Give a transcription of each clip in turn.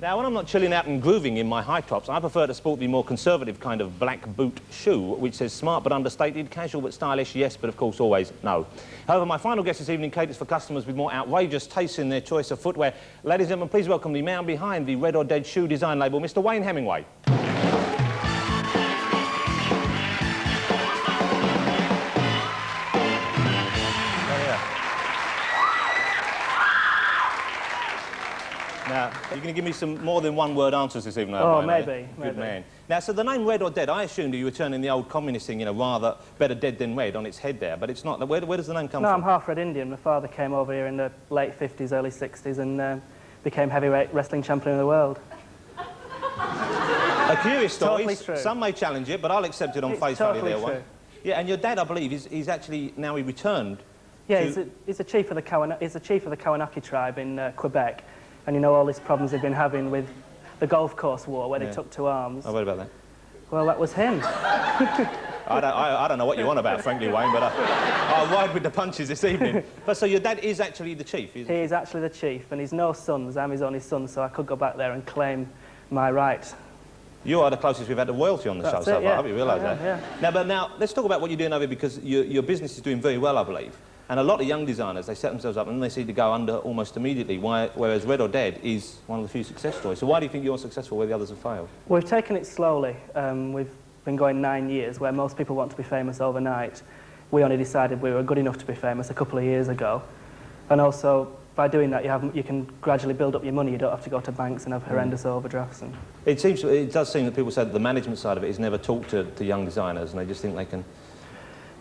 Now, when I'm not chilling out and grooving in my high tops, I prefer to sport the more conservative kind of black boot shoe, which says smart but understated, casual but stylish, yes, but of course always no. However, my final guest this evening caters for customers with more outrageous tastes in their choice of footwear. Ladies and gentlemen, please welcome the man behind the Red or Dead shoe design label, Mr. Wayne Hemingway. Now, you're going to give me some more than one-word answers this evening, oh, Wayne, maybe. Good man. Now, so the name Red or Dead, I assumed you were turning the old communist thing, you know, rather better dead than red on its head there, but it's not. Where does the name come from? No, I'm half-Red Indian. My father came over here in the late 50s, early 60s and became heavyweight wrestling champion of the world. A curious story. Totally true. Some may challenge it, but I'll accept it on face value there, Wayne. Yeah, and your dad, I believe, he's actually, now he returned. Yeah, he's a chief of the Kawanaki tribe in Quebec. And you know all these problems they've been having with the golf course war, where they took to arms. Oh, what about that? Well, that was him. I don't know what you're on about, frankly, Wayne, but I'll ride with the punches this evening. But so your dad is actually the chief, isn't he? He is actually the chief, and he's no sons. I'm his only son, so I could go back there and claim my right. You are the closest we've had to royalty on the show so far, have you realised that? Yeah. Now, let's talk about what you're doing over here, because your business is doing very well, I believe. And a lot of young designers, they set themselves up and they seem to go under almost immediately, whereas Red or Dead is one of the few success stories. So why do you think you're successful where the others have failed? We've taken it slowly. We've been going 9 years, where most people want to be famous overnight. We only decided we were good enough to be famous a couple of years ago. And also, by doing that, you can gradually build up your money. You don't have to go to banks and have horrendous overdrafts. And it does seem that people say that the management side of it is never taught to young designers, and they just think they can...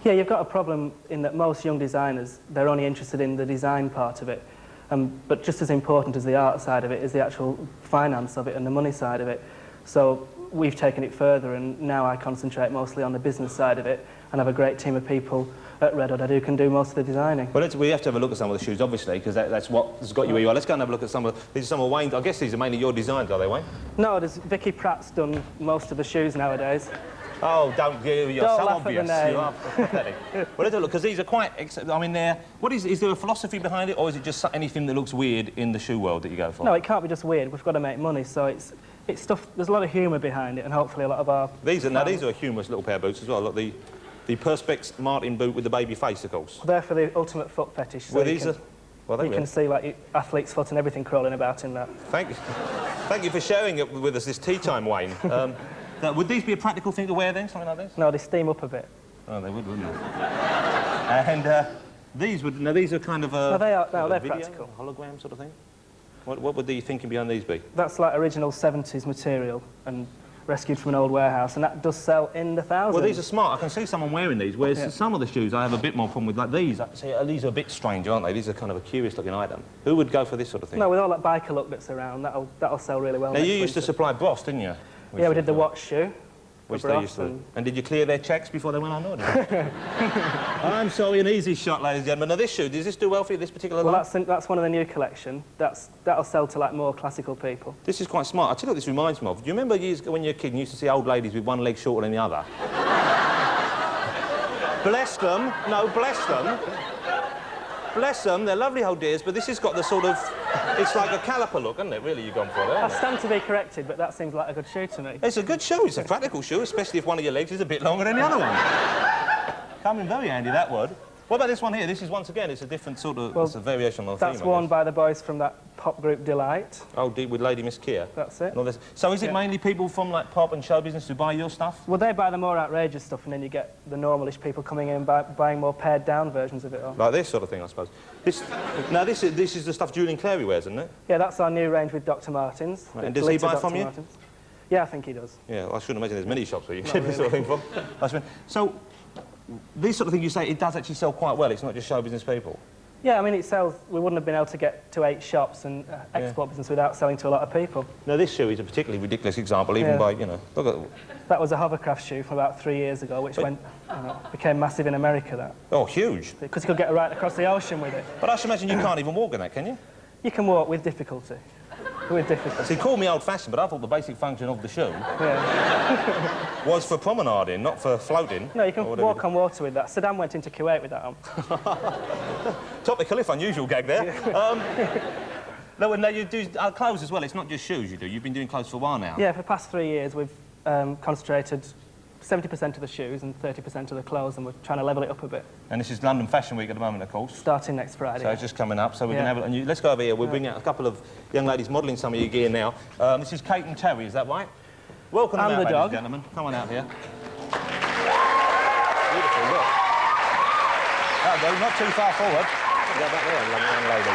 Yeah, you've got a problem in that most young designers, they're only interested in the design part of it. But just as important as the art side of it is the actual finance of it and the money side of it. So we've taken it further, and now I concentrate mostly on the business side of it and have a great team of people at Red or Dead who can do most of the designing. Well, we have to have a look at some of the shoes, obviously, because that's what has got you where you are. Let's go and have a look at these are some of Wayne's. I guess these are mainly your designs, are they, Wayne? No, Vicky Pratt's done most of the shoes nowadays. Oh, you're don't so laugh obvious. At the name. You are pathetic. Well, let's have a look, because these are quite... I mean, is there a philosophy behind it, or is it just anything that looks weird in the shoe world that you go for? No, it can't be just weird. We've got to make money, so it's stuff... There's a lot of humour behind it, and hopefully a lot of our... These are a humorous little pair of boots as well. Look, the Perspex Martin boot with the baby face, of course. They're for the ultimate foot fetish. So well, these are... Well, you can see, like, athlete's foot and everything crawling about in that. Thank you for sharing it with us this tea time, Wayne. Now, would these be a practical thing to wear then, something like this? No, they steam up a bit. Oh, they would, wouldn't they? And these are kind of a... No, they're video, practical. A hologram sort of thing? What would the thinking behind these be? That's like original 70s material and rescued from an old warehouse, and that does sell in the thousands. Well, these are smart. I can see someone wearing these, whereas some of the shoes I have a bit more problem with, like these. These are a bit strange, aren't they? These are kind of a curious-looking item. Who would go for this sort of thing? No, with all that biker look that's around, that'll sell really well. Now, you used to supply Bros, didn't you? Yeah, we did the watch shoe. Which they used to. And did you clear their checks before they went on order? I'm sorry, an easy shot, ladies and gentlemen. Now, this shoe, does this do well for you, this particular line? Well, that's one of the new collection. That'll sell to, like, more classical people. This is quite smart. I'll tell you what this reminds me of. Do you remember years ago when you were a kid and you used to see old ladies with one leg shorter than the other? Bless them. No, bless them. Bless them, they're lovely old dears, but this has got the sort of... It's like a caliper look, isn't it, really, you've gone for it? I stand to be corrected, but that seems like a good shoe to me. It's a good shoe, it's a practical shoe, especially if one of your legs is a bit longer than the other one. Come in very handy, that would. What about this one here? This is, once again, it's a different sort of... it's a variation on the theme, that's worn by the boys from that pop group Delight. Oh, with Lady Miss Kia? That's it. So is it mainly people from, like, pop and show business who buy your stuff? Well, they buy the more outrageous stuff, and then you get the normalish people coming in and buying more pared-down versions of it all. Like this sort of thing, I suppose. Now, this is the stuff Julian Clary wears, isn't it? Yeah, that's our new range with Dr. Martens. Right. And does he buy from you? Martens. Yeah, I think he does. Yeah, well, I shouldn't imagine there's many shops where you can get this sort of thing from. So, this sort of thing you say, it does actually sell quite well, it's not just show business people? Yeah, I mean, it sells... We wouldn't have been able to get to 8 shops and export business without selling to a lot of people. Now, this shoe is a particularly ridiculous example, even by, you know... Look at... That was a hovercraft shoe from about 3 years ago, which became massive in America, that. Oh, huge. Because you could get right across the ocean with it. But I should imagine you can't even walk in that, can you? You can walk with difficulty. With difficulty. So you called me old-fashioned, but I thought the basic function of the shoe was for promenading, not for floating. No, you can walk on water with that. Saddam went into Kuwait with that on. Topical, if unusual gag there. No, no, you do clothes as well. It's not just shoes you do. You've been doing clothes for a while now. Yeah, for the past 3 years, we've concentrated 70% of the shoes and 30% of the clothes, and we're trying to level it up a bit. And this is London Fashion Week at the moment, of course. Starting next Friday. So it's just coming up, so we can have it. And let's go over here. We'll bring out a couple of young ladies modelling some of your gear now. This is Kate and Terry, is that right? Welcome And out, the ladies dog. and gentlemen. Come on out here. Beautiful, look. That'll go, not too far forward. Go back there, young lady.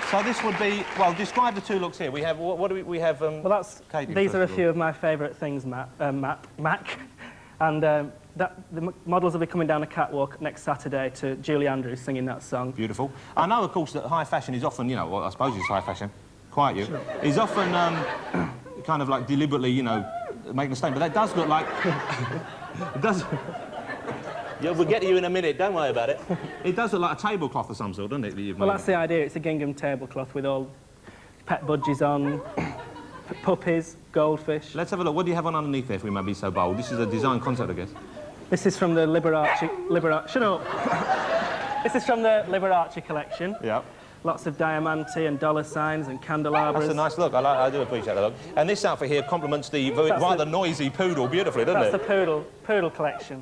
So this would be, well, describe the two looks here. We have, what do we have? Well, that's, Katie, these are a first of few of my favourite things, Mac. And the models will be coming down a catwalk next Saturday to Julie Andrews singing that song. Beautiful. I know, of course, that high fashion is often, you know, well, I suppose it's high fashion, quiet you, sure. Is often kind of like deliberately, you know, making a statement. But that does look like... it does... Yeah, we'll get to you in a minute, don't worry about it. It does look like a tablecloth of some sort, doesn't it? That you've Well, made? that's the idea. It's a gingham tablecloth with all pet budgies on, puppies, goldfish. Let's have a look. What do you have on underneath there, if we may be so bold? This is a design concept, I guess. This is from the Shut up! This is from the Liberace collection. Yeah. Lots of diamante and dollar signs and candelabras. That's a nice look. I do appreciate that look. And this outfit here complements the rather noisy poodle beautifully, doesn't it? That's the poodle collection.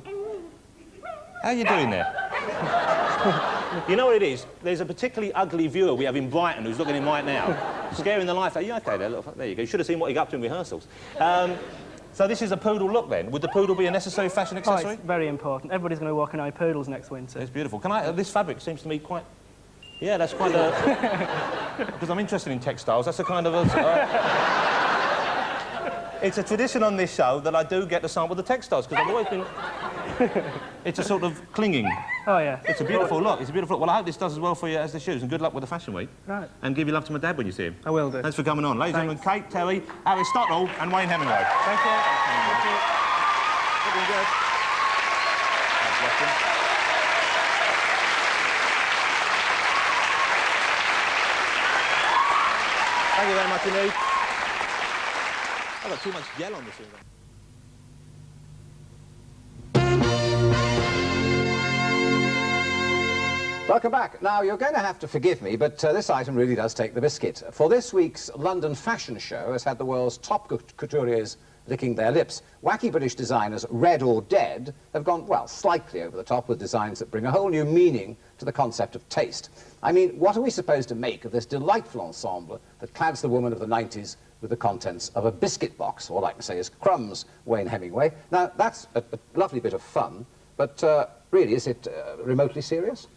How are you doing there? You know what it is? There's a particularly ugly viewer we have in Brighton who's looking in right now. Scaring the life out of you. Okay, there, look, there you go. You should have seen what he got up to in rehearsals. So this is a poodle look, then. Would the poodle be a necessary fashion accessory? Oh, it's very important. Everybody's going to be walking around with poodles next winter. It's beautiful. Can I... this fabric seems to me quite... Yeah, that's quite a... Because I'm interested in textiles. That's a kind of a... It's a tradition on this show that I do get to sample the textiles, because I've always been... It's a sort of clinging. Oh, yeah. It's a beautiful look. It's a beautiful look. Well, I hope this does as well for you as the shoes, and good luck with the Fashion Week. Right. And give your love to my dad when you see him. I will do. Thanks for coming on. Ladies and Thanks. gentlemen, Kate, Terry, Aristotle, and Wayne Hemingway. Thank you. Thank you. Looking good. Thanks, Weston. Thank you very much indeed. I've got too much gel on this thing. Welcome back. Now, you're going to have to forgive me, but this item really does take the biscuit. For this week's London Fashion Show has had the world's top couturiers licking their lips. Wacky British designers Red or Dead have gone, well, slightly over the top with designs that bring a whole new meaning to the concept of taste. I mean, what are we supposed to make of this delightful ensemble that clads the woman of the 90s with the contents of a biscuit box? All I can say is crumbs, Wayne Hemingway. Now, that's a lovely bit of fun, but really, is it remotely serious?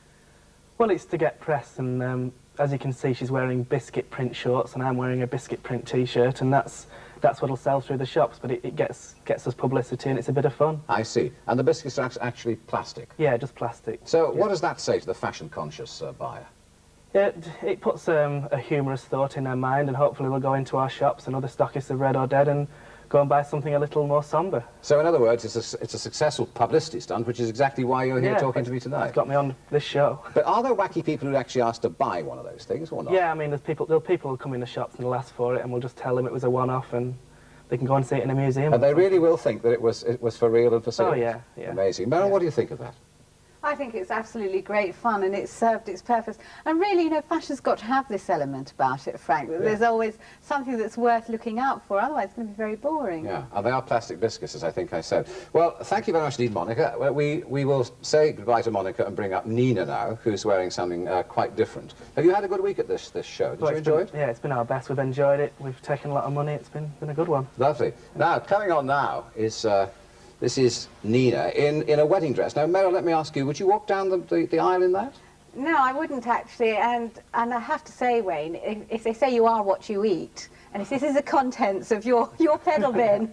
Well, it's to get press, and as you can see, she's wearing biscuit print shorts, and I'm wearing a biscuit print T-shirt, and that's what'll sell through the shops. But it gets us publicity, and it's a bit of fun. I see. And the biscuits are actually plastic? Yeah, just plastic. So what does that say to the fashion-conscious buyer? It puts a humorous thought in their mind, and hopefully they'll go into our shops and other stockists of Red or Dead and go and buy something a little more sombre. So in other words, it's a successful publicity stunt, which is exactly why you're here talking to me tonight. It's got me on this show. But are there wacky people who actually ask to buy one of those things, or not? Yeah, I mean, there's people who come in the shops and they'll ask for it, and we'll just tell them it was a one-off, and they can go and see it in a museum. And they really will think that it was for real and for serious? Oh, yeah, yeah. Amazing. Meryl, what do you think of that? I think it's absolutely great fun, and it's served its purpose. And really, you know, fashion's got to have this element about it, Frank. That There's always something that's worth looking out for, otherwise it's going to be very boring. Yeah, and they are plastic biscuits, as I think I said. Well, thank you very much indeed, Monica. Well, we will say goodbye to Monica and bring up Nina now, who's wearing something quite different. Have you had a good week at this show? Did you enjoy it? Yeah, it's been our best. We've enjoyed it. We've taken a lot of money. It's been a good one. Lovely. Now, coming on now is... this is Nina in a wedding dress. Now, Meryl, let me ask you, would you walk down the aisle in that? No, I wouldn't actually, and I have to say, Wayne, if they say you are what you eat, and if this is the contents of your pedal bin,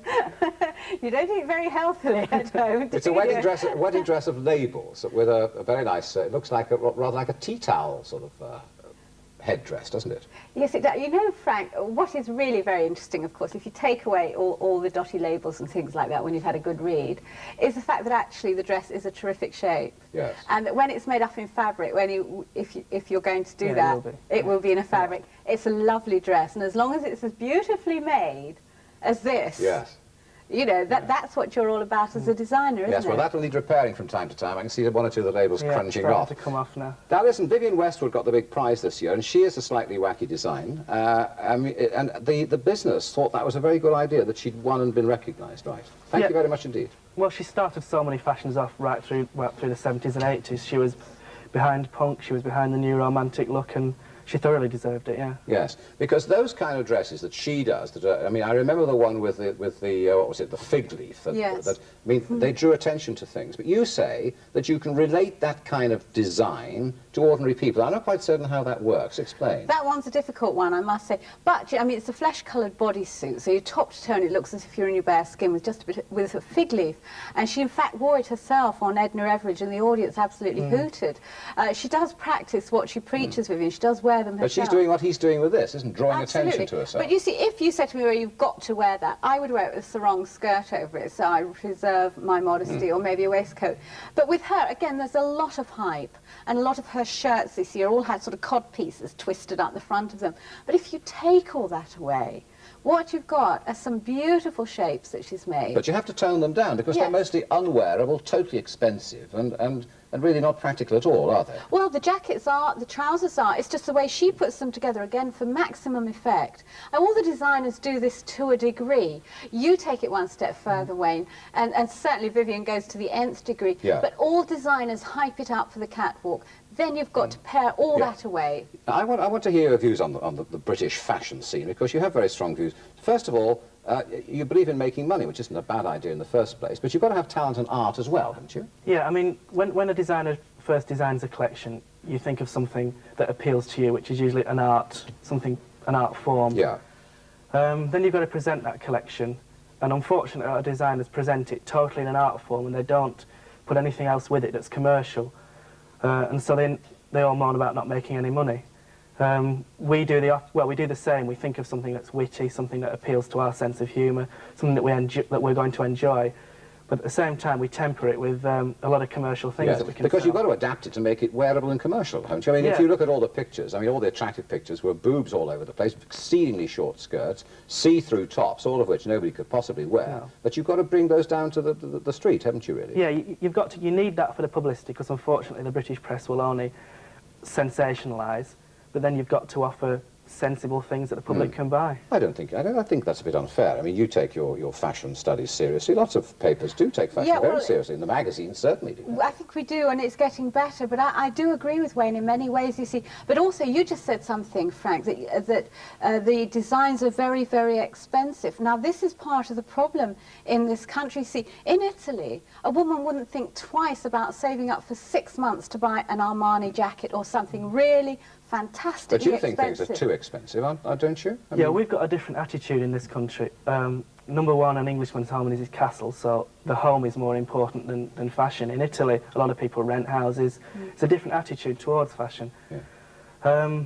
you don't eat very healthily, I don't. It's a wedding dress of labels with a very nice, it looks like rather like a tea towel sort of headdress, doesn't it? Yes, it does. You know, Frank, what is really very interesting, of course, if you take away all the dotty labels and things like that when you've had a good read, is the fact that actually the dress is a terrific shape. Yes. And that when it's made up in fabric, if you're going to do that, it will be in a fabric. It's a lovely dress, and as long as it's as beautifully made as this, yes, You know, that's what you're all about as a designer, isn't it? Yes, well, that will need repairing from time to time. I can see one or two of the labels crunching off. To come off now. Now, listen, Vivienne Westwood got the big prize this year, and she is a slightly wacky design. And the business thought that was a very good idea, that she'd won and been recognised, right? Thank you very much indeed. Well, she started so many fashions off right through the 70s and 80s. She was behind punk, she was behind the new romantic look, and she thoroughly deserved it, yeah. Yes, because those kind of dresses that she does, I mean, I remember the one with the what was it, the fig leaf. Yes. I mean, they drew attention to things. But you say that you can relate that kind of design to ordinary people. I'm not quite certain how that works. Explain. That one's a difficult one, I must say. But, I mean, it's a flesh-coloured bodysuit, so your top to tone, it looks as if you're in your bare skin with just a bit with a fig leaf. And she, in fact, wore it herself on Edna Everage, and the audience absolutely hooted. She does practice what she preaches, Vivienne. She does wear them herself. But she's doing what he's doing with this, isn't drawing Absolutely. attention to herself. But you see, if you said to me, well, you've got to wear that, I would wear it with a sarong skirt over it, so I preserve my modesty, or maybe a waistcoat. But with her, again, there's a lot of hype, and a lot of her shirts this year all had sort of cod pieces twisted up the front of them. But if you take all that away, what you've got are some beautiful shapes that she's made. But you have to tone them down, because they're mostly unwearable, totally expensive, and really not practical at all, are they? Well, the jackets are, the trousers are, it's just the way she puts them together, again, for maximum effect. And all the designers do this to a degree. You take it one step further, Wayne, and certainly Vivienne goes to the nth degree. Yeah. But all designers hype it up for the catwalk. Then you've got to pare all that away. Now, I want to hear your views on the British fashion scene, because you have very strong views. First of all, you believe in making money, which isn't a bad idea in the first place, but you've got to have talent and art as well, haven't you? Yeah, I mean, when a designer first designs a collection, you think of something that appeals to you, which is usually an art form. Yeah. Then you've got to present that collection, and unfortunately our designers present it totally in an art form, and they don't put anything else with it that's commercial. And so then they all moan about not making any money. We do the same. We think of something that's witty, something that appeals to our sense of humour, something that we're going to enjoy. But at the same time, we temper it with a lot of commercial things that we can because sell. you've got to adapt it to make it wearable and commercial, haven't you? I mean, if you look at all the pictures, I mean, all the attractive pictures were boobs all over the place, exceedingly short skirts, see-through tops, all of which nobody could possibly wear. No. But you've got to bring those down to the street, haven't you, really? Yeah, you need that for the publicity, because unfortunately the British press will only sensationalise, but then you've got to offer sensible things that the public can buy. I think that's a bit unfair. I mean, you take your fashion studies seriously. Lots of papers do take fashion very seriously, and the magazines certainly do. I think we do, and it's getting better, but I do agree with Wayne in many ways, you see. But also, you just said something, Frank, that the designs are very, very expensive. Now, this is part of the problem in this country. See, in Italy, a woman wouldn't think twice about saving up for 6 months to buy an Armani jacket or something really fantastically But you think expensive. things are too expensive, don't you? I Yeah, mean, we've got a different attitude in this country. Number one, an Englishman's home is his castle, so the home is more important than fashion. In Italy, a lot of people rent houses. It's a different attitude towards fashion. Yeah.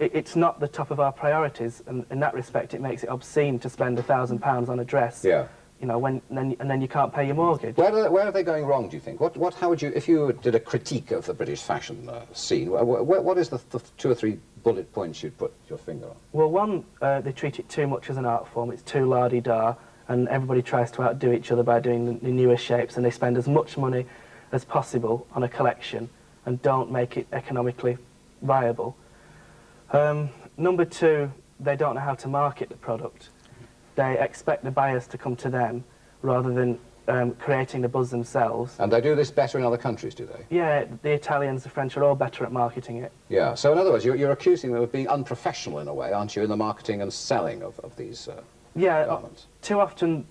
It's not the top of our priorities, and in that respect, it makes it obscene to spend £1,000 on a dress. Yeah. You know, and then you can't pay your mortgage. Where are they going wrong, do you think? How would you, if you did a critique of the British fashion scene, what is the 2 or 3 bullet points you'd put your finger on? Well, one, they treat it too much as an art form. It's too la-di-da, and everybody tries to outdo each other by doing the newest shapes, and they spend as much money as possible on a collection and don't make it economically viable. Number two, they don't know how to market the product. They expect the buyers to come to them rather than creating the buzz themselves. And they do this better in other countries, do they? Yeah, the Italians, the French are all better at marketing it. Yeah, so in other words, you're accusing them of being unprofessional in a way, aren't you, in the marketing and selling of these garments? Too often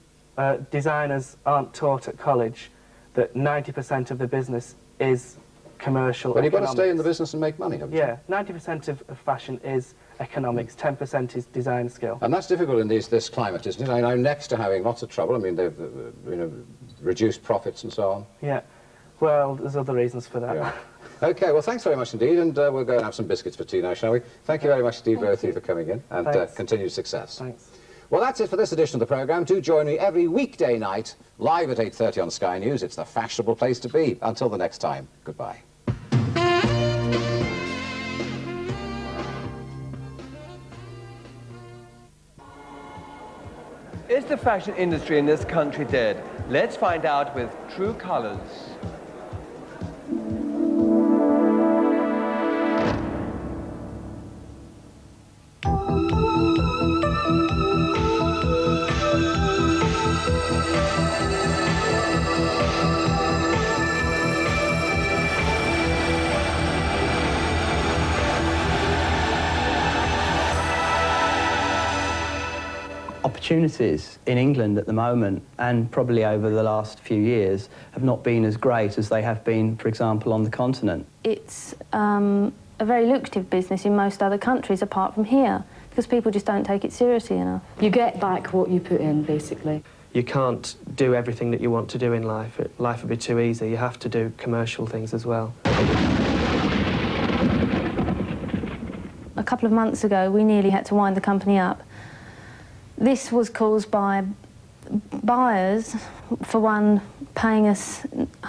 designers aren't taught at college that 90% of the business is commercial. Well, you've got to stay in the business and make money, haven't you? Yeah, 90% of fashion is economics, 10% is design skill. And that's difficult in this climate, isn't it? I know next to having lots of trouble, I mean, they've reduced profits and so on. Yeah, well, there's other reasons for that. Yeah. OK, well, thanks very much indeed, and we'll go and have some biscuits for tea now, shall we? Thank you very much indeed, both of you, for coming in, and continued success. Thanks. Well, that's it for this edition of the programme. Do join me every weekday night, live at 8:30 on Sky News. It's the fashionable place to be. Until the next time, goodbye. Is the fashion industry in this country dead? Let's find out with True Colors. Opportunities in England at the moment, and probably over the last few years, have not been as great as they have been, for example, on the continent. It's a very lucrative business in most other countries apart from here, because people just don't take it seriously enough. You get back what you put in, basically. You can't do everything that you want to do in life. Life would be too easy. You have to do commercial things as well. A couple of months ago, we nearly had to wind the company up. This was caused by buyers, for one, paying us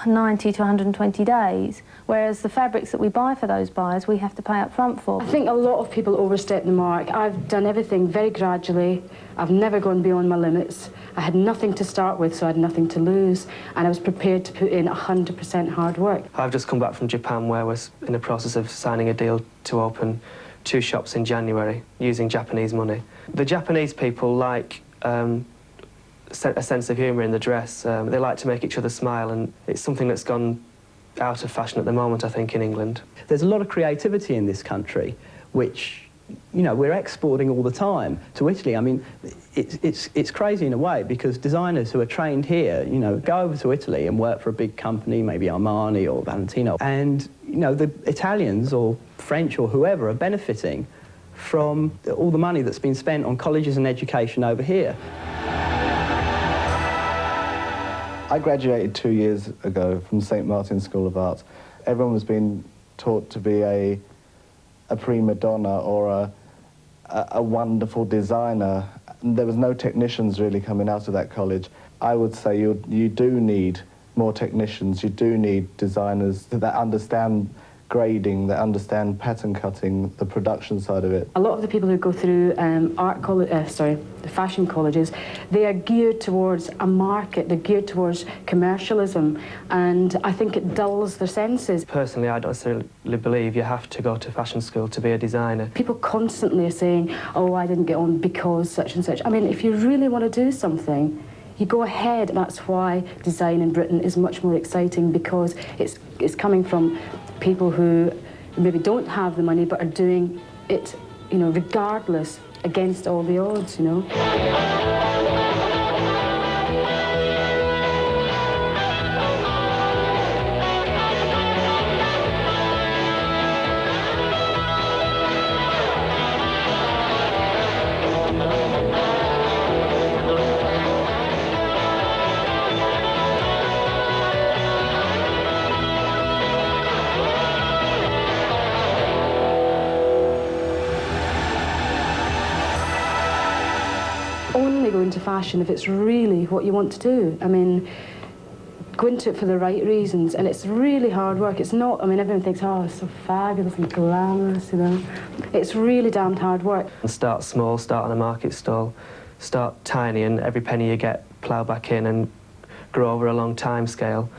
90 to 120 days, whereas the fabrics that we buy for those buyers, we have to pay up front for. I think a lot of people overstep the mark. I've done everything very gradually. I've never gone beyond my limits. I had nothing to start with, so I had nothing to lose, and I was prepared to put in 100% hard work. I've just come back from Japan, where we're in the process of signing a deal to open 2 shops in January using Japanese money. The Japanese people like a sense of humour in the dress. They like to make each other smile, and it's something that's gone out of fashion at the moment, I think, in England. There's a lot of creativity in this country, which, you know, we're exporting all the time to Italy. I mean, it's crazy in a way, because designers who are trained here, you know, go over to Italy and work for a big company, maybe Armani or Valentino, and, you know, the Italians or French or whoever are benefiting from all the money that's been spent on colleges and education over here. I graduated 2 years ago from St. Martin's School of Art. Everyone was being taught to be a prima donna or a wonderful designer. There was no technicians really coming out of that college. I would say you do need more technicians. You do need designers that understand grading, that understand pattern cutting, the production side of it. A lot of the people who go through the fashion colleges, they are geared towards a market, they're geared towards commercialism, and I think it dulls their senses. Personally, I don't necessarily believe you have to go to fashion school to be a designer. People constantly are saying, oh, I didn't get on because such and such. I mean, if you really want to do something, you go ahead. That's why design in Britain is much more exciting, because it's coming from people who maybe don't have the money but are doing it, you know, regardless, against all the odds, you know. Only go into fashion if it's really what you want to do. I mean, go into it for the right reasons, and it's really hard work. It's not, I mean, everyone thinks, oh, it's so fabulous and glamorous, you know. It's really damned hard work. Start small, start on a market stall, start tiny, and every penny you get, plough back in and grow over a long time scale.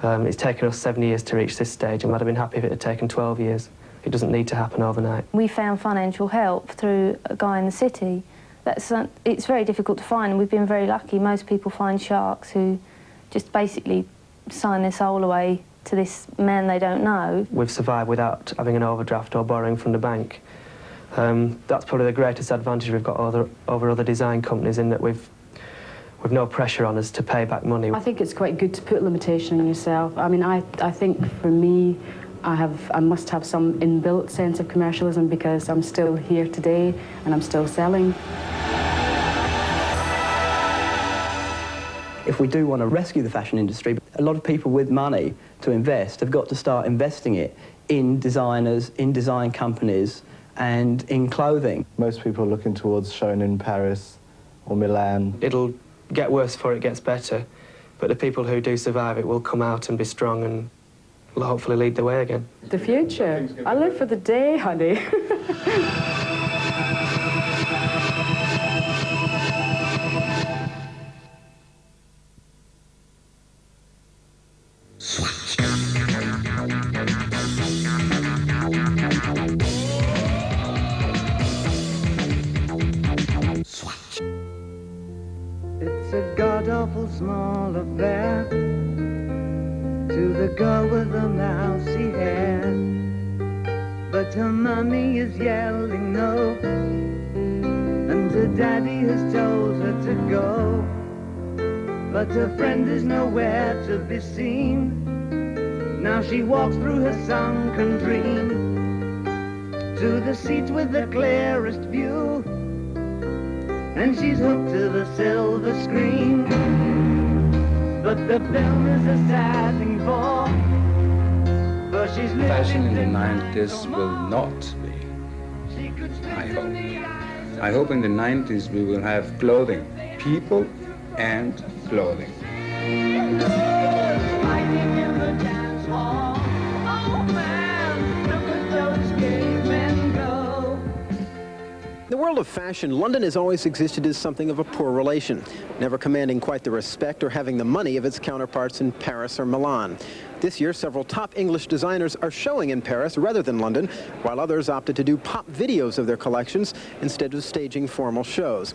It's taken us 7 years to reach this stage, and I'd have been happy if it had taken 12 years. It doesn't need to happen overnight. We found financial help through a guy in the city. It's very difficult to find, and we've been very lucky. Most people find sharks who just basically sign their soul away to this man they don't know. We've survived without having an overdraft or borrowing from the bank. That's probably the greatest advantage we've got over other design companies, in that we've no pressure on us to pay back money. I think it's quite good to put limitation on yourself. I mean, I think for me, I must have some inbuilt sense of commercialism, because I'm still here today and I'm still selling. If we do want to rescue the fashion industry, a lot of people with money to invest have got to start investing it in designers, in design companies, and in clothing. Most people are looking towards showing in Paris or Milan. It'll get worse before it gets better, but the people who do survive it will come out and be strong and will hopefully lead the way again. The future. I live for the day, honey. It's a god-awful small affair to the girl with the mousy hair, but her mummy is yelling no, and her daddy has told her to go, but her friend is nowhere to be seen. Now she walks through her sunken dream to the seat with the clearest view, and she's hooked to the silver screen. But the film is a sad thing for she's living. Fashion in the 90s will not be, I hope. I hope in the 90s we will have clothing, people and clothing. Fighting in the dance hall. Oh man, look at those gay men go. In the world of fashion, London has always existed as something of a poor relation, never commanding quite the respect or having the money of its counterparts in Paris or Milan. This year, several top English designers are showing in Paris rather than London, while others opted to do pop videos of their collections instead of staging formal shows.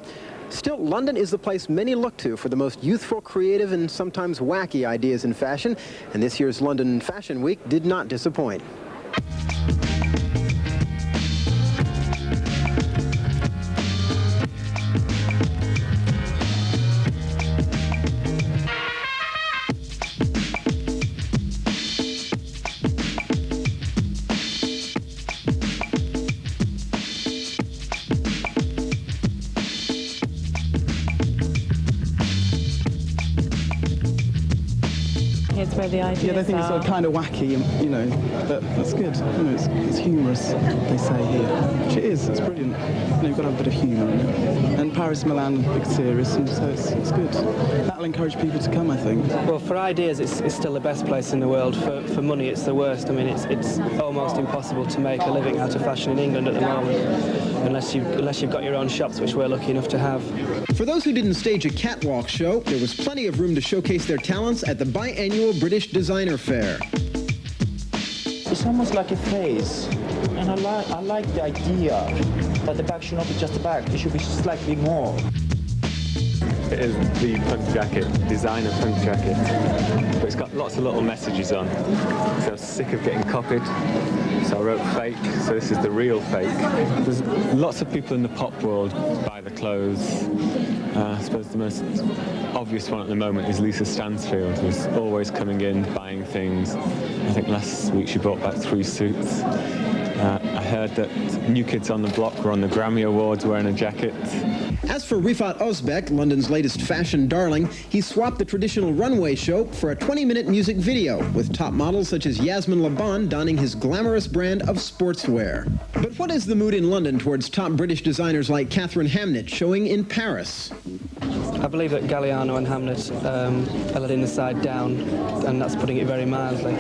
Still, London is the place many look to for the most youthful, creative, and sometimes wacky ideas in fashion, and this year's London Fashion Week did not disappoint. It's where the ideas Yeah, they think it's are. kind of wacky, you know, but that's good. You know, it's humorous, they say here. Which it is, it's brilliant. You know, you've got to have a bit of humour in it. And Paris, Milan, big serious, and so it's good. That'll encourage people to come, I think. Well, for ideas, it's still the best place in the world. For money, it's the worst. I mean, it's almost impossible to make a living out of fashion in England at the moment, unless you've got your own shops, which we're lucky enough to have. For those who didn't stage a catwalk show, there was plenty of room to showcase their talents at the biannual British Designer Fair. It's almost like a phase, and I like the idea that the bag should not be just a bag, it should be slightly more. It is the punk jacket, designer punk jacket, but it's got lots of little messages on. So I was sick of getting copied, so I wrote fake, so this is the real fake. There's lots of people in the pop world buy the clothes. I suppose the most obvious one at the moment is Lisa Stansfield, who's always coming in, buying things. I think last week she bought back 3 suits. I heard that New Kids on the Block were on the Grammy Awards wearing a jacket. As for Rifat Ozbek, London's latest fashion darling, he swapped the traditional runway show for a 20-minute music video, with top models such as Yasmin Laban donning his glamorous brand of sportswear. But what is the mood in London towards top British designers like Catherine Hamnett showing in Paris? I believe that Galliano and Hamlet are letting the side down, and that's putting it very mildly.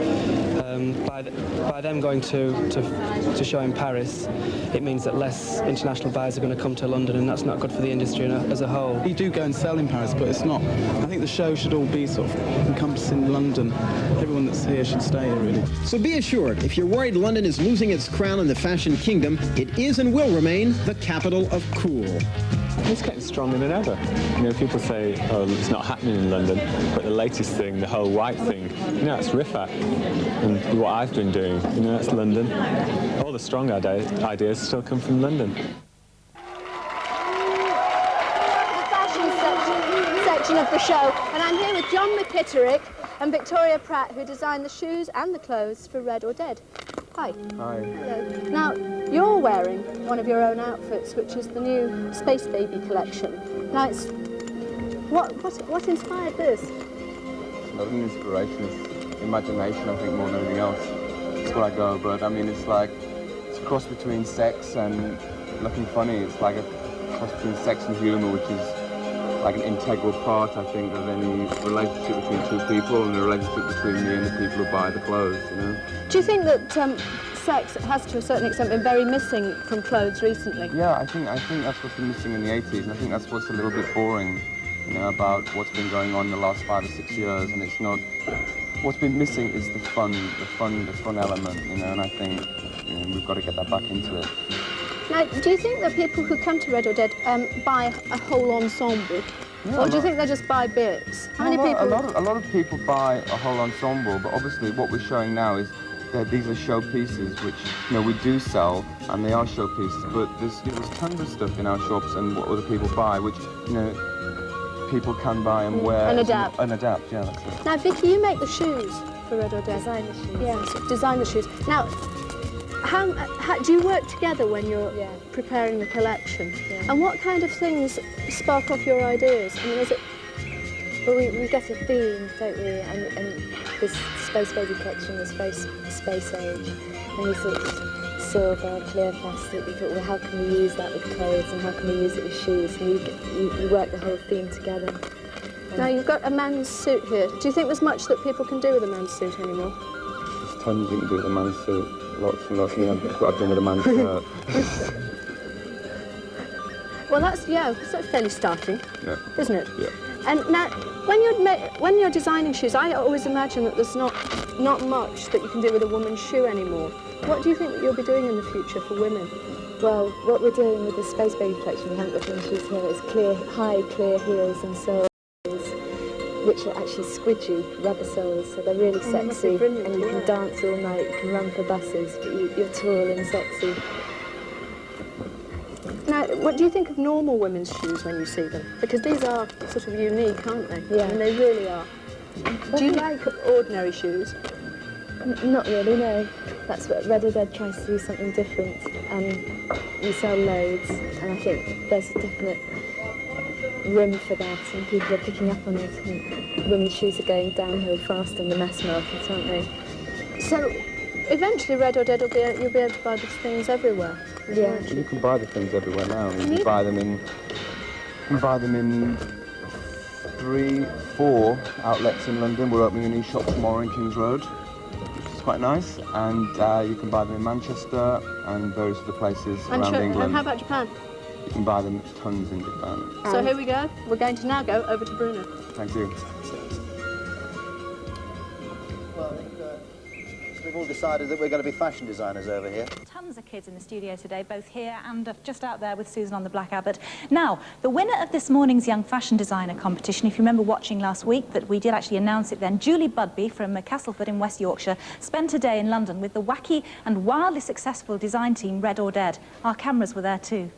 By them going to show in Paris, it means that less international buyers are going to come to London, and that's not good for the industry as a whole. You do go and sell in Paris, but it's not. I think the show should all be sort of encompassing London. Everyone that's here should stay here, really. So be assured, if you're worried London is losing its crown in the fashion kingdom, it is and will remain the capital of cool. It's getting stronger than ever. You know, people say, oh, it's not happening in London, but the latest thing, the whole white thing, you know, it's Rifat. And what I've been doing, you know, that's London. All the strong ideas still come from London. The fashion section of the show, and I'm here with John McKitterick and Victoria Pratt, who designed the shoes and the clothes for Red or Dead. Hi. Hi. Hello. Now, you're wearing one of your own outfits, which is the new Space Baby collection. Now, it's what inspired this? It's not an inspiration, it's imagination, I think, more than anything else. That's what I go, but I mean, it's like, it's a cross between sex and looking funny. It's like a cross between sex and humour, which is like an integral part, I think, of any relationship between two people and the relationship between me and the people who buy the clothes, you know? Do you think that sex has, to a certain extent, been very missing from clothes recently? Yeah, I think that's what's been missing in the 80s, and I think that's what's a little bit boring, you know, about what's been going on in the last 5 or 6 years, and it's not what's been missing is the fun element, you know, and I think we've got to get that back into it. Now, do you think that people who come to Red or Dead buy a whole ensemble? Yeah, or do you think they just buy bits? How many people? A lot of people buy a whole ensemble, but obviously what we're showing now is that these are showpieces, which we do sell, and they are showpieces. But there's tons of stuff in our shops and what other people buy, which people can buy and wear and adapt. And adapt, yeah, that's it. Now, Vicky, you make the shoes for Red or Dead. Design the shoes. Yeah, so design the shoes. Now, how do you work together when you're preparing the collection? Yeah. And what kind of things spark off your ideas? I mean, is it? Well, we get a theme, don't we? And this Space Baby collection was space age, and we thought silver, clear plastic. We thought, well, how can we use that with clothes, and how can we use it with shoes? And you work the whole theme together. Now, you've got a man's suit here. Do you think there's much that people can do with a man's suit anymore? There's tons you can do with a man's suit. Lots and lots. I've done with a man's shirt. Well, that's fairly startling, isn't it? Yeah. And now, when you're designing shoes, I always imagine that there's not much that you can do with a woman's shoe anymore. What do you think that you'll be doing in the future for women? Well, what we're doing with the Space Baby collection, we haven't got any shoes here, is high clear heels and soles, which are actually squidgy rubber soles, so they're really sexy, and you can dance all night, you can run for buses, but you're tall and sexy. Now, what do you think of normal women's shoes when you see them? Because these are sort of unique, aren't they? Yeah. I mean, they really are. Do you like ordinary shoes? Not really, no. That's what Red or Dead tries to do, something different, and we sell loads, and I think there's a definite room for that, and people are picking up on it, and women's shoes are going downhill fast in the mass market, aren't they? So, eventually Red or Dead you'll be able to buy these things everywhere. Yeah. You can buy the things everywhere now. You can buy them in 3, 4 outlets in London. We're opening a new shop tomorrow in King's Road, which is quite nice, and you can buy them in Manchester and various other places around England. And how about Japan? You can buy them tons in Japan. So here we go. We're going to now go over to Bruno. Thank you. Well, we've all decided that we're going to be fashion designers over here. Tons of kids in the studio today, both here and just out there with Susan on the Black Abbot. Now, the winner of this morning's Young Fashion Designer competition, if you remember watching last week, that we did actually announce it then, Julie Budby from Castleford in West Yorkshire, spent a day in London with the wacky and wildly successful design team Red or Dead. Our cameras were there too.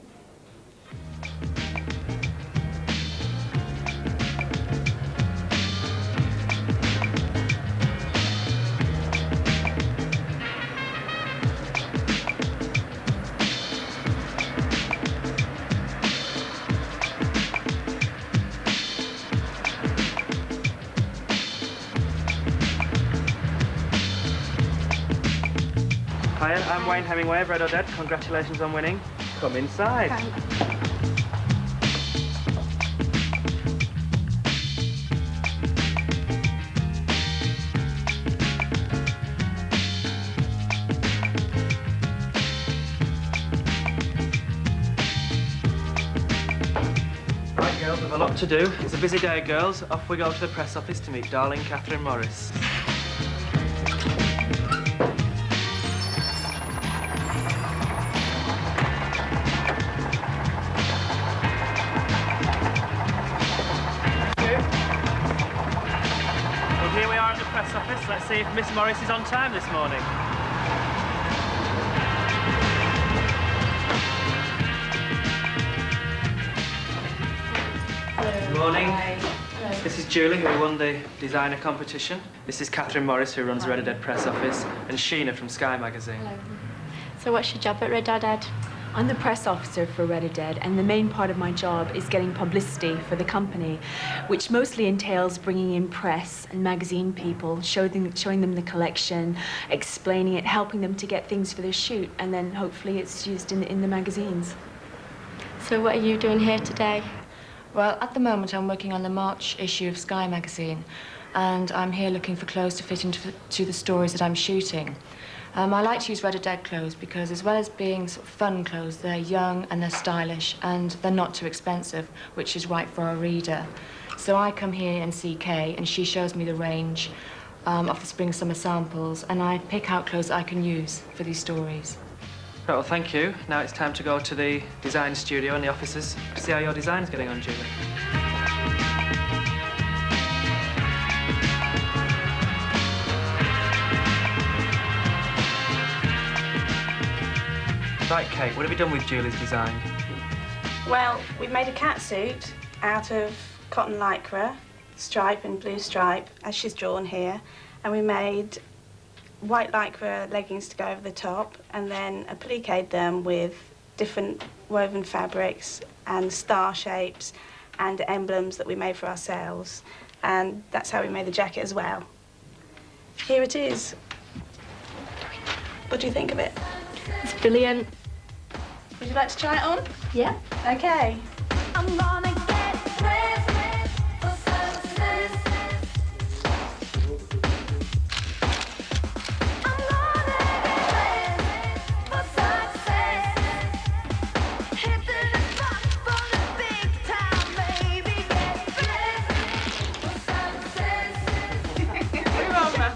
Hi, I'm Wayne Hemingway of Red or Dead. Congratulations on winning. Come inside. Right, girls, we've a lot to do. It's a busy day, girls. Off we go to the press office to meet darling Catherine Morris. Here we are at the press office. Let's see if Miss Morris is on time this morning. Good morning. Hello. This is Julie, who won the designer competition. This is Catherine Morris, who runs Red or Dead press office, and Sheena from Sky magazine. Hello. So what's your job at Red or Dead? I'm the press officer for Red or Dead, and the main part of my job is getting publicity for the company, which mostly entails bringing in press and magazine people, showing them the collection, explaining it, helping them to get things for their shoot, and then hopefully it's used in the magazines. So what are you doing here today? Well, at the moment I'm working on the March issue of Sky magazine, and I'm here looking for clothes to fit into the stories that I'm shooting. I like to use Red or Dead clothes because, as well as being sort of fun clothes, they're young and they're stylish and they're not too expensive, which is right for our reader. So I come here and see Kay, and she shows me the range of the spring-summer samples, and I pick out clothes I can use for these stories. Right, well, thank you. Now it's time to go to the design studio and the offices to see how your design's getting on, Julie. Right, Kate, what have you done with Julie's design? Well, we've made a cat suit out of cotton lycra, stripe and blue stripe, as she's drawn here, and we made white lycra leggings to go over the top, and then appliqued them with different woven fabrics and star shapes and emblems that we made for ourselves, and that's how we made the jacket as well. Here it is. What do you think of it? It's brilliant. Would you like to try it on? Yeah. Okay. I'm gonna get dressed for success. I'm gonna get dressed for success. Hit the spot for the big time, baby. Get dressed for success. Move on, man.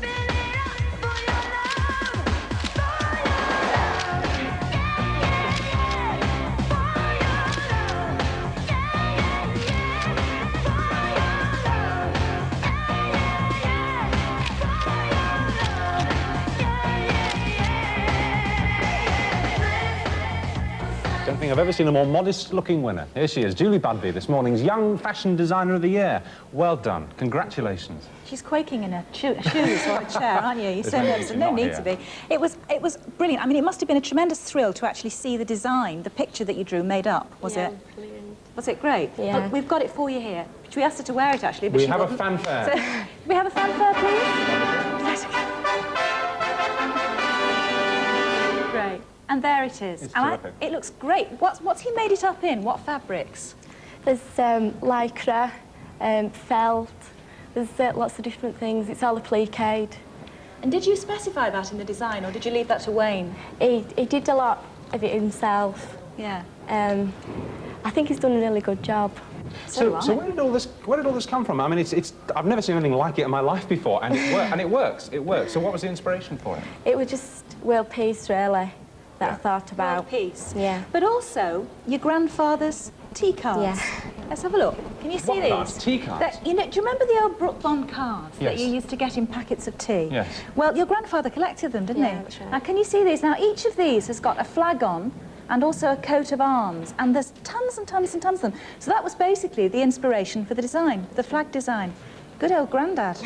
Don't think I've ever seen a more modest-looking winner. Here she is, Julie Budby, this morning's Young Fashion Designer of the Year. Well done. Congratulations. She's quaking in her shoes or a chair, aren't you? You're so There's no nervous. reason No not need here. to be. It was brilliant. I mean, it must have been a tremendous thrill to actually see the design, the picture that you drew made up, was it? Brilliant. Was it great? Yeah. Look, we've got it for you here. We asked her to wear it, actually, but We she have a wouldn't. fanfare. So, we have a fanfare, please? Great. And there it is. It's And terrific. it looks great. What's he made it up in? What fabrics? There's lycra, felt, there's lots of different things. It's all appliqued. And did you specify that in the design, or did you leave that to Wayne? He did a lot of it himself. Yeah. I think he's done a really good job. So where did all this come from? I mean, I've never seen anything like it in my life before, and it works. It works. So what was the inspiration for it? It was just world peace, really, that I thought about. World peace. Yeah. But also your grandfather's tea cards. Yeah. Let's have a look. Can you see What these? cards? Tea cards? Do you remember the old Brook Bond cards that Yes. you used to get in packets of tea? Yes. Well, your grandfather collected them, didn't Yeah, he? that's right. Now, can you see these? Now, each of these has got a flag on and also a coat of arms, and there's tons and tons and tons of them. So that was basically the inspiration for the design, the flag design. Good old Grandad.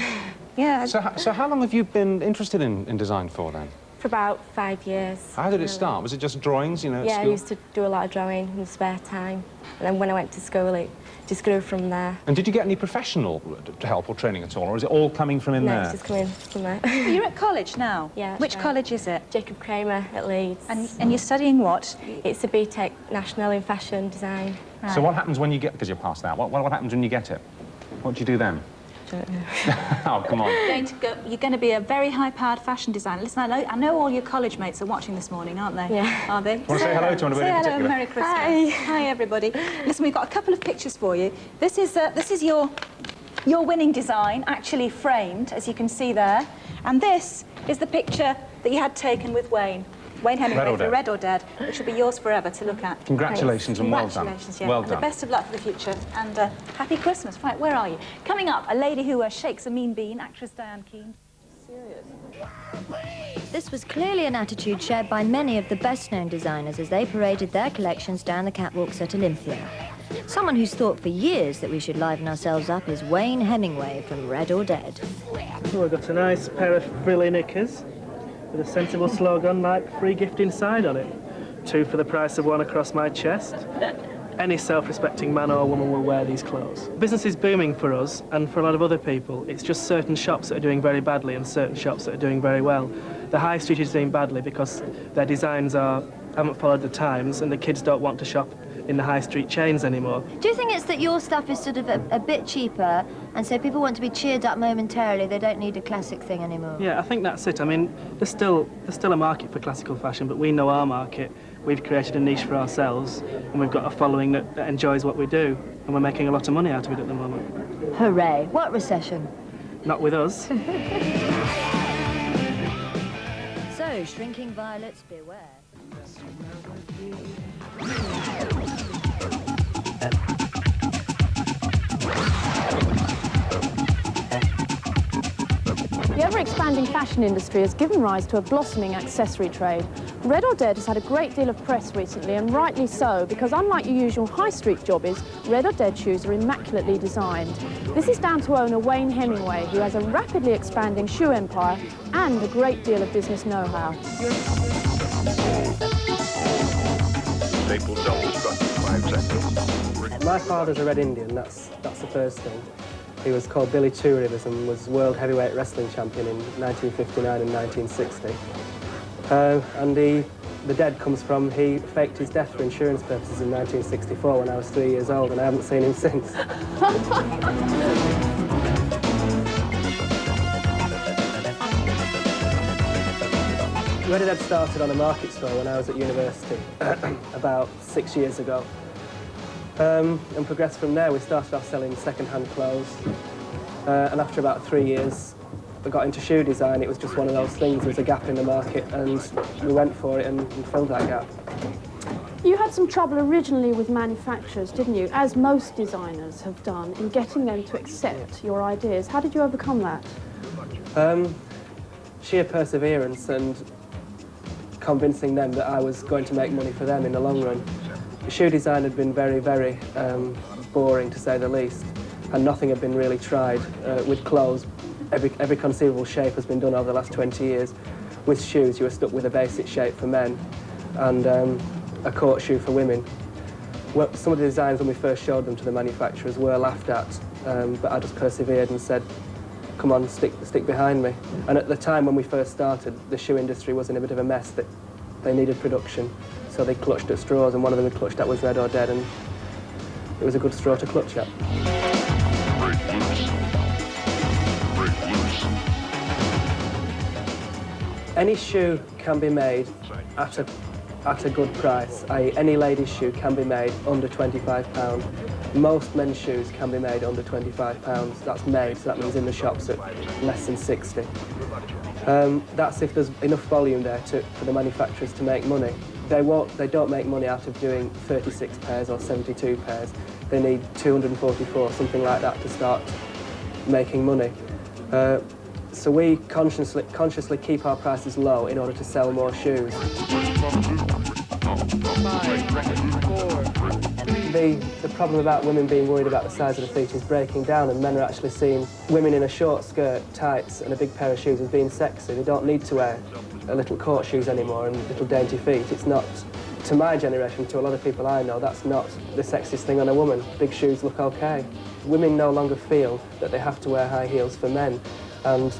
Yeah. So how long have you been interested in design for, then? For about 5 years. How did it start? Was it just drawings, you know, at Yeah, I school? used to do a lot of drawing in the spare time. And then when I went to school, it just grew from there. And did you get any professional help or training at all, or is it all coming from in No, there? it's just coming from there. You're at college now? Yeah. that's Which right. college is it? Jacob Kramer at Leeds. And you're studying what? It's a BTEC National in Fashion Design. So what happens when you get, because you're past that, what happens when you get it? What do you do then? Don't know. Oh, come on. You're going to be a very high-powered fashion designer. Listen, I know all your college mates are watching this morning, aren't they? Yeah. Are they? Want to say hello to anybody Say in hello, particular? Merry Christmas. Hi, everybody. Listen, we've got a couple of pictures for you. This is your winning design, actually framed, as you can see there. And this is the picture that you had taken with Wayne. Wayne Hemingway for Dead. Red or Dead, which will be yours forever to look at. Congratulations and well done. Congratulations, yeah. Well And done. the best of luck for the future. And happy Christmas. Right, where are you? Coming up, a lady who shakes a mean bean, actress Diane Keane. This was clearly an attitude shared by many of the best-known designers as they paraded their collections down the catwalks at Olympia. Someone who's thought for years that we should liven ourselves up is Wayne Hemingway from Red or Dead. Oh, I've got a nice pair of frilly knickers with a sensible slogan like free gift inside on it. 2 for the price of 1 across my chest. Any self-respecting man or woman will wear these clothes. Business is booming for us and for a lot of other people. It's just certain shops that are doing very badly and certain shops that are doing very well. The high street is doing badly because their designs haven't followed the times and the kids don't want to shop in the high street chains anymore. Do you think it's that your stuff is sort of a bit cheaper, and so people want to be cheered up momentarily, they don't need a classic thing anymore? Yeah, I think that's it. I mean, there's still a market for classical fashion, but we know our market. We've created a niche for ourselves, and we've got a following that enjoys what we do, and we're making a lot of money out of it at the moment. Hooray. What recession? Not with us. So, shrinking violets, beware. The ever-expanding fashion industry has given rise to a blossoming accessory trade. Red or Dead has had a great deal of press recently, and rightly so, because unlike your usual high street jobbies, Red or Dead shoes are immaculately designed. This is down to owner Wayne Hemingway, who has a rapidly expanding shoe empire and a great deal of business know-how. My father's a Red Indian, that's the first thing. He was called Billy Two Rivers and was world heavyweight wrestling champion in 1959 and 1960. And the dead comes from, he faked his death for insurance purposes in 1964 when I was 3 years old, and I haven't seen him since. Red or Dead started on a market stall when I was at university, about 6 years ago. And progressed from there. We started off selling second-hand clothes, and after about 3 years, we got into shoe design. It was just one of those things. There was a gap in the market, and we went for it and filled that gap. You had some trouble originally with manufacturers, didn't you, as most designers have done, in getting them to accept your ideas. How did you overcome that? Sheer perseverance and convincing them that I was going to make money for them in the long run. Shoe design had been very, very boring, to say the least, and nothing had been really tried. With clothes, every conceivable shape has been done over the last 20 years. With shoes, you were stuck with a basic shape for men and a court shoe for women. Well, some of the designs, when we first showed them to the manufacturers, were laughed at, but I just persevered and said, come on, stick behind me. And at the time when we first started, the shoe industry was in a bit of a mess, that they needed production. So they clutched at straws, and one of them we clutched at was Red or Dead, and it was a good straw to clutch at. Any shoe can be made at a good price, i.e. any lady's shoe can be made under £25. Most men's shoes can be made under £25. That's made, so that means in the shops at less than 60. That's if there's enough volume there for the manufacturers to make money. They don't make money out of doing 36 pairs or 72 pairs. They need 244, something like that, to start making money. So we consciously keep our prices low in order to sell more shoes. The problem about women being worried about the size of the feet is breaking down, and men are actually seeing women in a short skirt, tights and a big pair of shoes as being sexy. They don't need to wear little court shoes anymore and little dainty feet. It's not, to my generation, to a lot of people I know, that's not the sexiest thing on a woman. Big shoes look okay. Women no longer feel that they have to wear high heels for men, and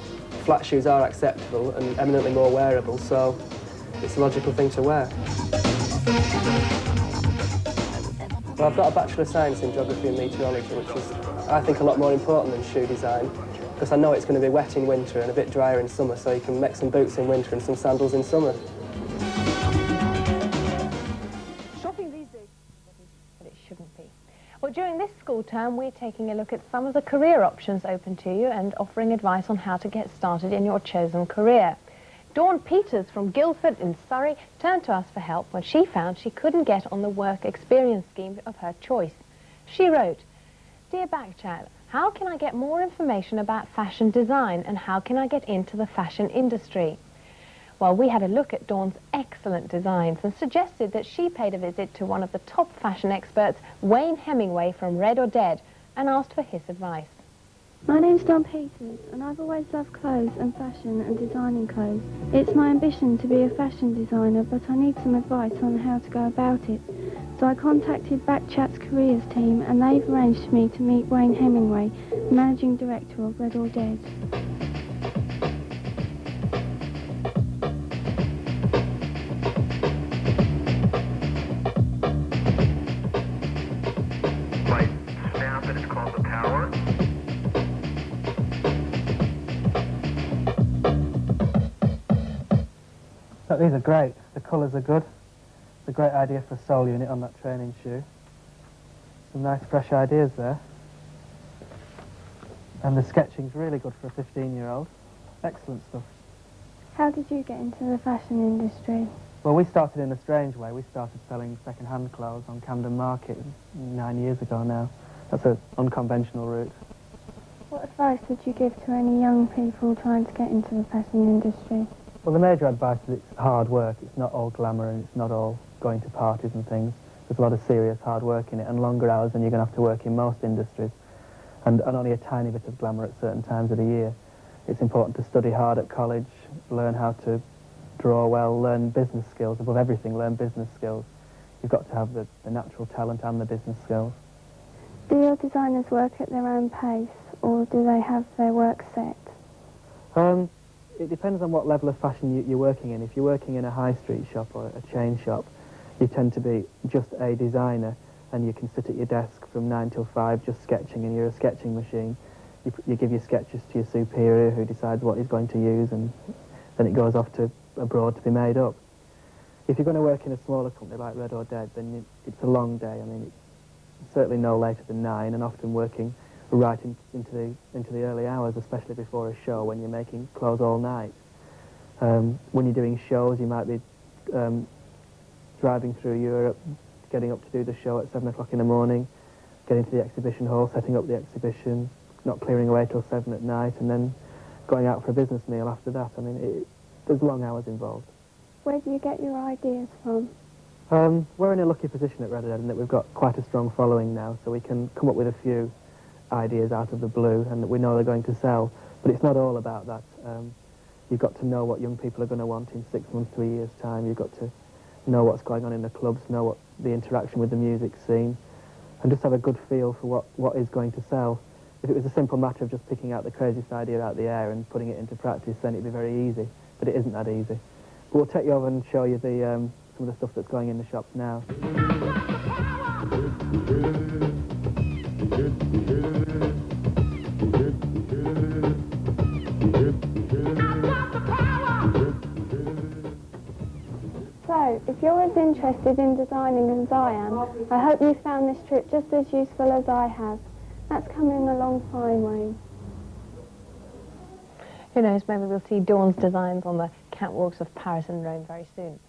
flat shoes are acceptable and eminently more wearable, so it's a logical thing to wear. Well, I've got a Bachelor of Science in Geography and Meteorology, which is, I think, a lot more important than shoe design, because I know it's going to be wet in winter and a bit drier in summer, so you can make some boots in winter and some sandals in summer. Shopping these days, but it shouldn't be. Well, during this school term, we're taking a look at some of the career options open to you and offering advice on how to get started in your chosen career. Dawn Peters from Guildford in Surrey turned to us for help when she found she couldn't get on the work experience scheme of her choice. She wrote, "Dear Backchat, how can I get more information about fashion design and how can I get into the fashion industry?" Well, we had a look at Dawn's excellent designs and suggested that she paid a visit to one of the top fashion experts, Wayne Hemingway from Red or Dead, and asked for his advice. My name's Dawn Peters, and I've always loved clothes and fashion and designing clothes. It's my ambition to be a fashion designer, but I need some advice on how to go about it. So I contacted Backchat's careers team, and they've arranged for me to meet Wayne Hemingway, managing director of Red or Dead. But these are great. The colours are good. It's a great idea for a sole unit on that training shoe. Some nice fresh ideas there. And the sketching's really good for a 15-year-old. Excellent stuff. How did you get into the fashion industry? Well, we started in a strange way. We started selling second-hand clothes on Camden Market 9 years ago now. That's an unconventional route. What advice would you give to any young people trying to get into the fashion industry? Well, the major advice is it's hard work. It's not all glamour and it's not all going to parties and things. There's a lot of serious hard work in it and longer hours than you're going to have to work in most industries. And only a tiny bit of glamour at certain times of the year. It's important to study hard at college, learn how to draw well, learn business skills. Above everything, learn business skills. You've got to have the natural talent and the business skills. Do your designers work at their own pace, or do they have their work set? It depends on what level of fashion you're working in. If you're working in a high street shop or a chain shop, you tend to be just a designer, and you can sit at your desk from 9 till 5 just sketching, and you're a sketching machine. You give your sketches to your superior, who decides what he's going to use, and then it goes off to abroad to be made up. If you're going to work in a smaller company like Red or Dead, then it's a long day. I mean, it's certainly no later than 9, and often working right into the early hours, especially before a show when you're making clothes all night. When you're doing shows, you might be driving through Europe, getting up to do the show at 7 o'clock in the morning, getting to the exhibition hall, setting up the exhibition, not clearing away till 7 at night, and then going out for a business meal after that. I mean, there's long hours involved. Where do you get your ideas from? We're in a lucky position at Red Dead in that we've got quite a strong following now, so we can come up with a few ideas out of the blue, and we know they're going to sell. But it's not all about that. You've got to know what young people are going to want in 6 months to a year's time. You've got to know what's going on in the clubs, know what the interaction with the music scene, and just have a good feel for what is going to sell. If it was a simple matter of just picking out the craziest idea out of the air and putting it into practice, then it'd be very easy. But it isn't that easy. But we'll take you over and show you some of the stuff that's going in the shops now. So, if you're as interested in designing as I am, I hope you found this trip just as useful as I have. That's coming along fine, Wayne. Who knows, maybe we'll see Dawn's designs on the catwalks of Paris and Rome very soon.